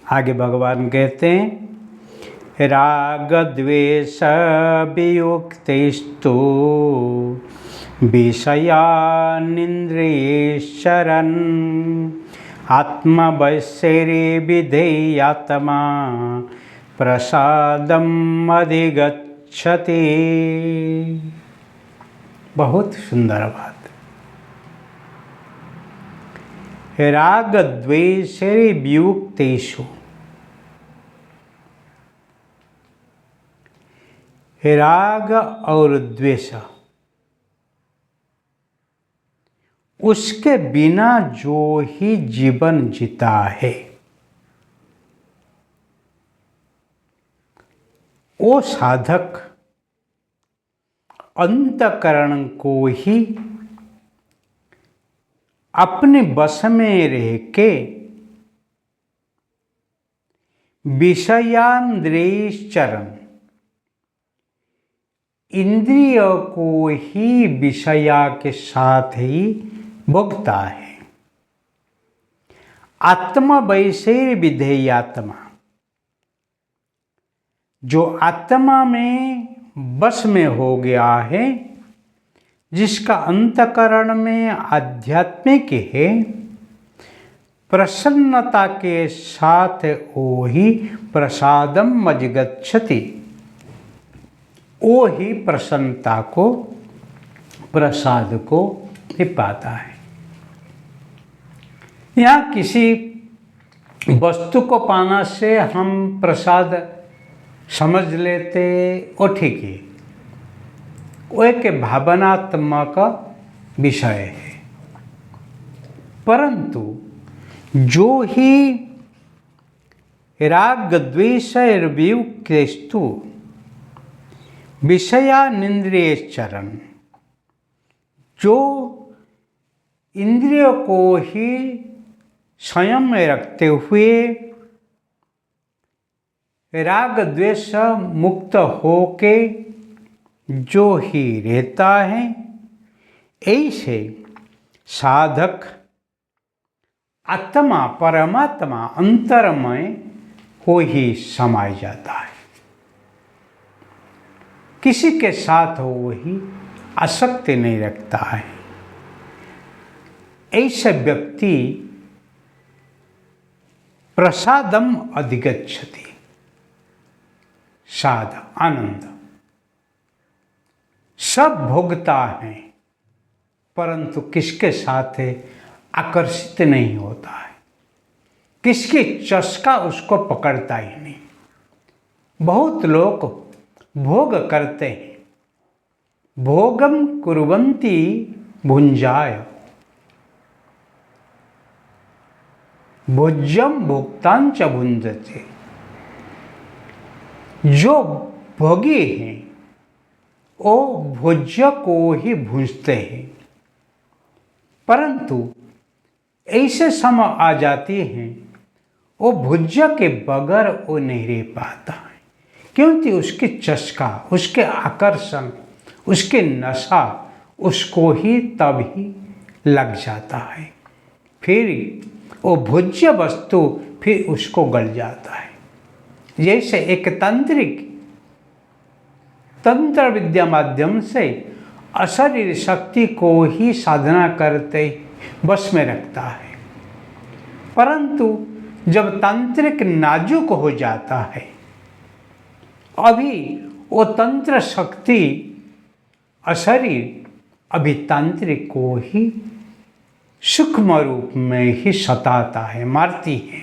आगे भगवान कहते हैं राग द्वेष वियुक्तैस्तु विषयानिन्द्रियैश्चरन् आत्मवशैर्विधेयात्मा प्रसादम् अधिगच्छति। बहुत सुंदर बात। राग द्वेषैर्वियुक्तेषु, राग और द्वेष उसके बिना जो ही जीवन जीता है वो साधक अंतःकरण को ही अपने बस में रह के विषयांद्रेश्चरण, इंद्रिय को ही विषया के साथ ही भोगता है। आत्मा वैसे विधेयात्मा, जो आत्मा में बस में हो गया है, जिसका अंतःकरण में आध्यात्मिक है, प्रसन्नता के साथ वो ही प्रसादम अधिगच्छति, वो ही प्रसन्नता को, प्रसाद को भी पाता है। यहाँ किसी वस्तु को पाना से हम प्रसाद समझ लेते वो ठीक है, वो एक भावनात्मक विषय है। परंतु जो ही राग द्वेष वियुक्तेस्तु विषयानिन्द्रियैश्चरन्, जो इंद्रियों को ही संयम में रखते हुए राग द्वेष मुक्त होके जो ही रहता है, ऐसे साधक आत्मा परमात्मा अंतरमय हो ही समाय जाता है। किसी के साथ हो वही आसक्ति नहीं रखता है। ऐसे व्यक्ति प्रसादम अधिगच्छति, साध आनंद सब भोगता है, परंतु किसके साथ आकर्षित नहीं होता है, किसकी चस्का उसको पकड़ता ही नहीं। बहुत लोग भोग करते हैं, भोगम कुर्वन्ति भुंजाय, भोज्यम भोक्तांच भुंजते। जो भोगी हैं वो भोज्य को ही भूंजते हैं, परंतु ऐसे समय आ जाती हैं वो भोज्य के बगैर वो नहीं रह पाता है, क्योंकि उसकी चस्का, उसके आकर्षण, उसके नशा उसको ही तभी लग जाता है। फिर वो भोज्य वस्तु फिर उसको गल जाता है। जैसे एक तांत्रिक तंत्र विद्या माध्यम से अशरीर शक्ति को ही साधना करते बस में रखता है, परंतु जब तांत्रिक नाजुक हो जाता है, अभी वो तंत्र शक्ति अशरीर अभी तांत्रिक को ही सूक्ष्म रूप में ही सताता है, मारती है।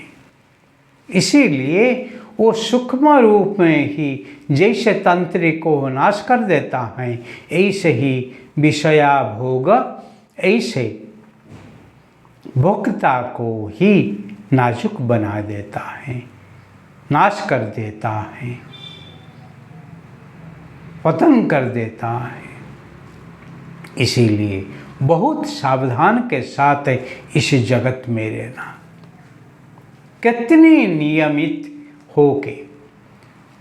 इसीलिए वो सूक्ष्म रूप में ही जैसे तांत्रिक को नाश कर देता है, ऐसे ही विषया भोग ऐसे भोक्ता को ही नाजुक बना देता है, नाश कर देता है, पतन कर देता है। इसीलिए बहुत सावधान के साथ इस जगत में रहना। कितनी नियमित होके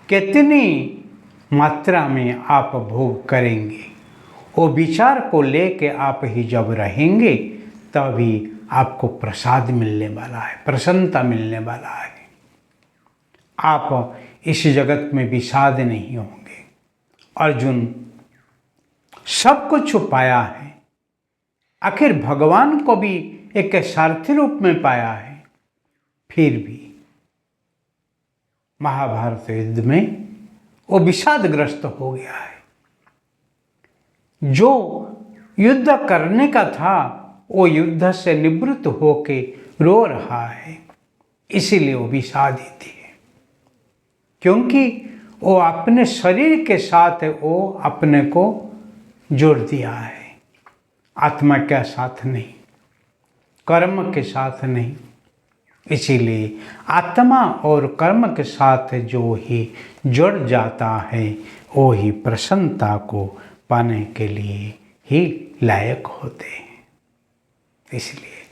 कितनी मात्रा में आप भोग करेंगे, वो विचार को लेके आप ही जब रहेंगे तभी आपको प्रसाद मिलने वाला है, प्रसन्नता मिलने वाला है। आप इस जगत में विषाद नहीं होंगे। अर्जुन सब कुछ छुपाया है, आखिर भगवान को भी एक सारथी रूप में पाया है, फिर भी महाभारत युद्ध में वो विषादग्रस्त हो गया है। जो युद्ध करने का था वो युद्ध से निवृत्त होके रो रहा है, इसीलिए वो विषादित है, क्योंकि वो अपने शरीर के साथ वो अपने को जोड़ दिया है, आत्मा के साथ नहीं, कर्म के साथ नहीं। इसीलिए आत्मा और कर्म के साथ जो ही जुड़ जाता है वो ही प्रसन्नता को पाने के लिए ही लायक होते हैं। इसलिए